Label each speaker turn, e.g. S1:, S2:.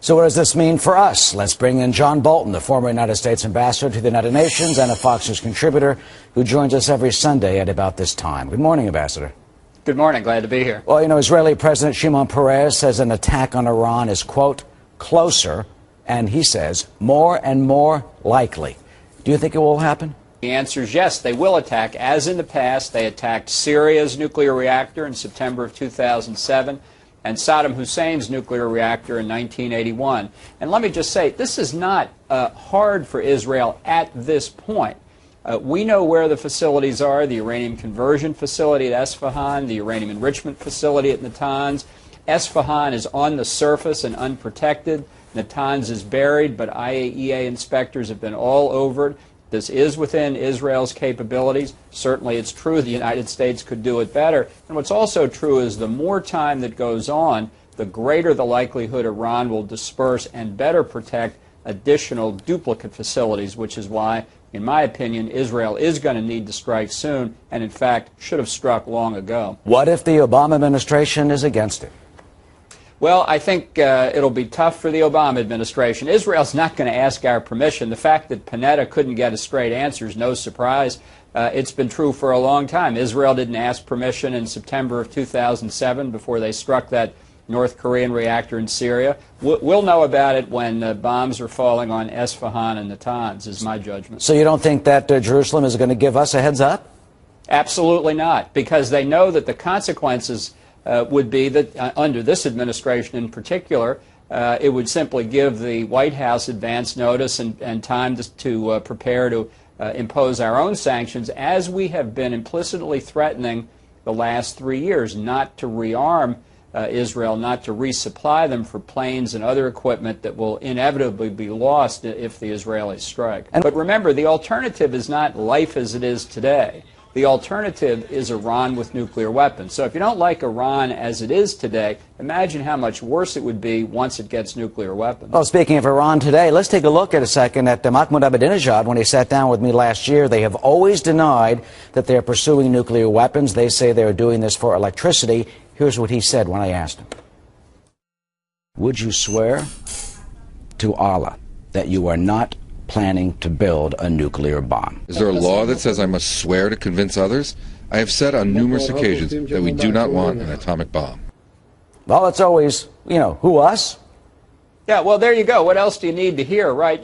S1: So what does this mean for us? Let's bring in John Bolton, the former United States ambassador to the United Nations and a Fox News contributor who joins us every Sunday at about this time. Good morning, Ambassador.
S2: Good morning. Glad to be here.
S1: Well, you know, Israeli President Shimon Peres says an attack on Iran is, quote, closer, and he says more and more likely. Do you think it will happen?
S2: The answer is yes, they will attack. As in the past, they attacked Syria's nuclear reactor in September of 2007 and Saddam Hussein's nuclear reactor in 1981. And let me just say, this is not hard for Israel at this point. We know where the facilities are, the uranium conversion facility at Esfahan, the uranium enrichment facility at Natanz. Esfahan is on the surface and unprotected. Natanz is buried, but IAEA inspectors have been all over it. This is within Israel's capabilities. Certainly it's true the United States could do it better. And what's also true is the more time that goes on, the greater the likelihood Iran will disperse and better protect additional duplicate facilities, which is why, in my opinion, Israel is going to need to strike soon and, in fact, should have struck long ago.
S1: What if the Obama administration is against it?
S2: Well, I think it'll be tough for the Obama administration. Israel's not going to ask our permission. The fact that Panetta couldn't get a straight answer is no surprise. It's been true for a long time. Israel didn't ask permission in September of 2007 before they struck that North Korean reactor in Syria. We'll know about it when bombs are falling on Esfahan and Natanz, is my judgment.
S1: So you don't think that Jerusalem is going to give us a heads up?
S2: Absolutely not, because they know that the consequences would be that under this administration in particular, it would simply give the White House advance notice and time to prepare to impose our own sanctions, as we have been implicitly threatening the last 3 years, not to rearm Israel, not to resupply them for planes and other equipment that will inevitably be lost if the Israelis strike. But remember, the alternative is not life as it is today. The alternative is Iran with nuclear weapons. So if you don't like Iran as it is today, imagine how much worse it would be once it gets nuclear weapons.
S1: Well, speaking of Iran today, let's take a look at a second at Mahmoud Ahmadinejad. When he sat down with me last year, they have always denied that they're pursuing nuclear weapons. They say they're doing this for electricity. Here's what he said when I asked him. Would you swear to Allah that you are not planning to build a nuclear bomb?
S3: Is there a law that says I must swear to convince others? I have said on numerous occasions that we do not want an atomic bomb.
S1: Well, it's always, who, us?
S2: Yeah, well, there you go. What else do you need to hear, right?